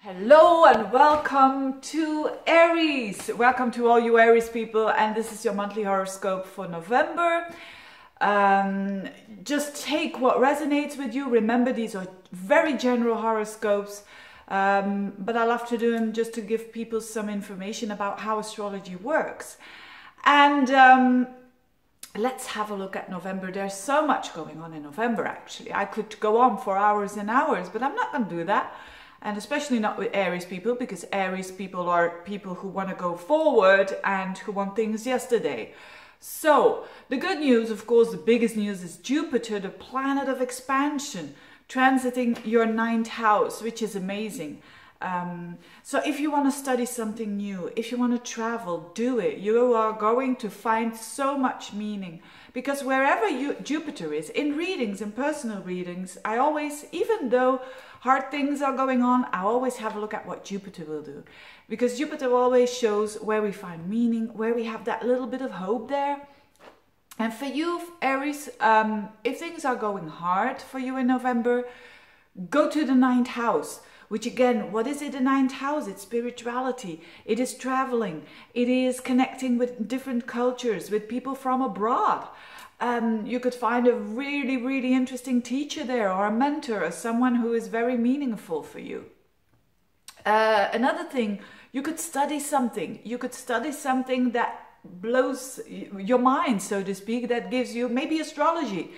Hello and welcome to Aries. Welcome to all you Aries people, and this is your monthly horoscope for November. Just take what resonates with you. Remember, these are very general horoscopes, but I love to do them just to give people some information about how astrology works. And let's have a look at November. There's so much going on in November, actually. I could go on for hours and hours, but I'm not going to do that. And especially not with Aries people, because Aries people are people who want to go forward and who want things yesterday. So the good news, of course, the biggest news is Jupiter, the planet of expansion, transiting your 9th house, which is amazing. So if you want to study something new, if you want to travel, do it. You are going to find so much meaning, because wherever Jupiter is, in readings, in personal readings, I always, even though hard things are going on, I always have a look at what Jupiter will do, because Jupiter always shows where we find meaning, where we have that little bit of hope there. And for you, Aries, if things are going hard for you in November, go to the 9th house. Which again, what is it, the 9th house? It's spirituality. It is traveling. It is connecting with different cultures, with people from abroad. You could find a really, really interesting teacher there, or a mentor, or someone who is very meaningful for you. Another thing, you could study something. You could study something that blows your mind, so to speak, that gives you maybe astrology.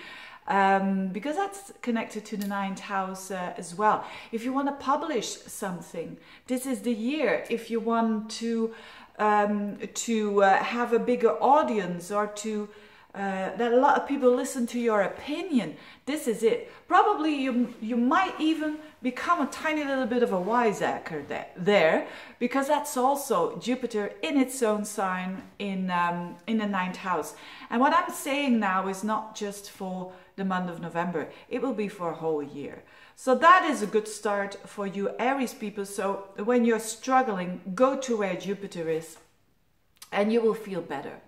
Because that's connected to the 9th house as well. If you want to publish something, this is the year. If you want to have a bigger audience, or to that a lot of people listen to your opinion, this is it. Probably you might even become a tiny little bit of a wiseacre there, because that's also Jupiter in its own sign in the 9th house. And what I'm saying now is not just for the month of November, it will be for a whole year. So that is a good start for you Aries people. So when you're struggling, go to where Jupiter is and you will feel better.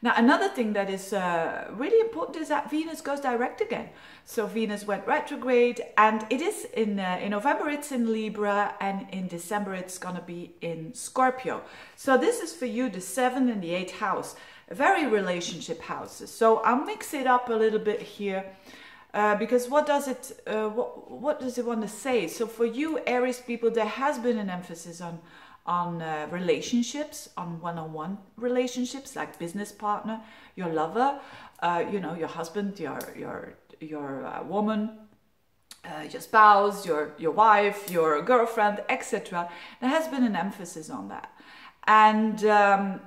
Now, another thing that is really important is that Venus goes direct again. So Venus went retrograde, and it is in November it's in Libra, and in December it's going to be in Scorpio. So this is for you the 7th and the 8th house, very relationship houses. So I'll mix it up a little bit here, because what does it want to say? So for you Aries people, there has been an emphasis on relationships, on one-on-one relationships, like business partner, your lover, you know, your husband, your woman, your spouse, your wife, your girlfriend, etc. There has been an emphasis on that. And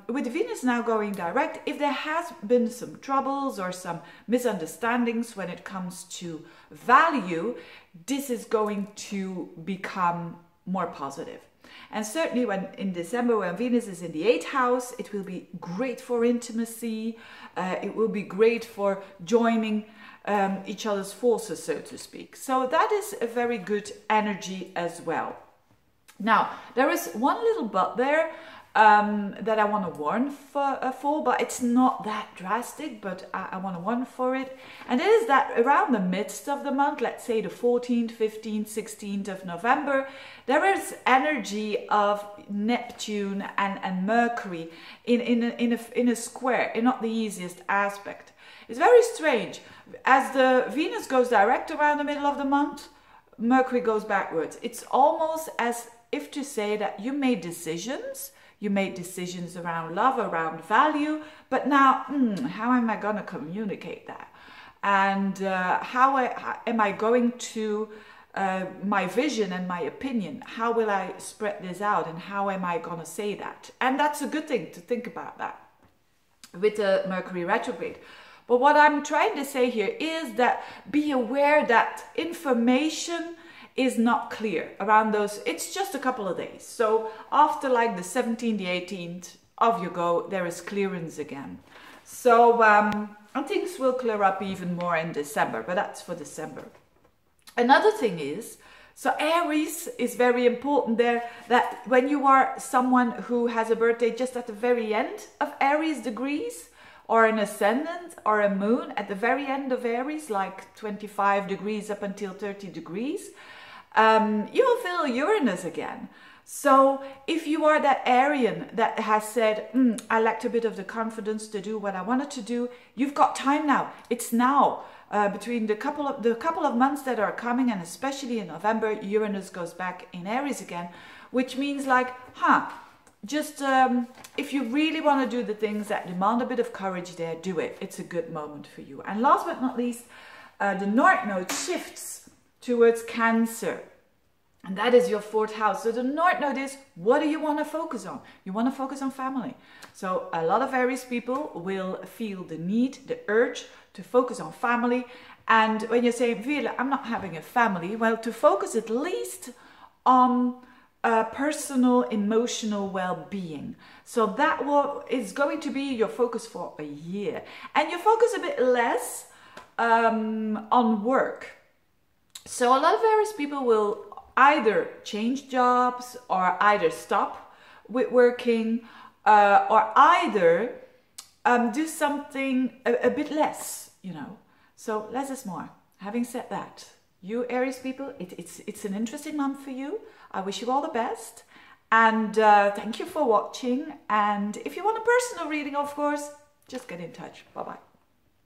with Venus now going direct, if there has been some troubles or some misunderstandings when it comes to value, this is going to become more positive. And certainly when in December, when Venus is in the 8th house, it will be great for intimacy. It will be great for joining each other's forces, so to speak. So that is a very good energy as well. Now, there is one little but there that I want to warn for, but it's not that drastic, but I want to warn for it. And it is that around the midst of the month, let's say the 14th, 15th, 16th of November, there is energy of Neptune and Mercury in a square, in not the easiest aspect. It's very strange. As the Venus goes direct around the middle of the month, Mercury goes backwards. It's almost as if to say that you made decisions. You made decisions around love, around value, but now, how am I going to communicate that? And how am I going to, my vision and my opinion, how will I spread this out, and how am I going to say that? And that's a good thing to think about that with the Mercury retrograde. But what I'm trying to say here is that be aware that information is not clear around those. It's just a couple of days. So after like the 17th, the 18th of you go, there is clearance again. So and things will clear up even more in December, but that's for December. Another thing is, so Aries is very important there, that when you are someone who has a birthday just at the very end of Aries degrees, or an ascendant or a moon at the very end of Aries, like 25 degrees up until 30 degrees, you'll feel Uranus again. So if you are that Arian that has said, I lacked a bit of the confidence to do what I wanted to do, you've got time now. It's now. Between the couple of months that are coming, and especially in November, Uranus goes back in Aries again, which means like, just if you really want to do the things that demand a bit of courage there, do it. It's a good moment for you. And last but not least, the North Node shifts towards Cancer. And that is your 4th house. So the North Node is, what do you want to focus on? You want to focus on family. So a lot of Aries people will feel the need, the urge to focus on family. And when you say, Veerle, I'm not having a family, well, to focus at least on personal, emotional well-being. So that is going to be your focus for a year. And you focus a bit less on work. So a lot of Aries people will either change jobs or either stop with working or either do something a bit less, you know. So less is more. Having said that, you Aries people, it's an interesting month for you. I wish you all the best. And thank you for watching. And if you want a personal reading, of course, just get in touch. Bye-bye.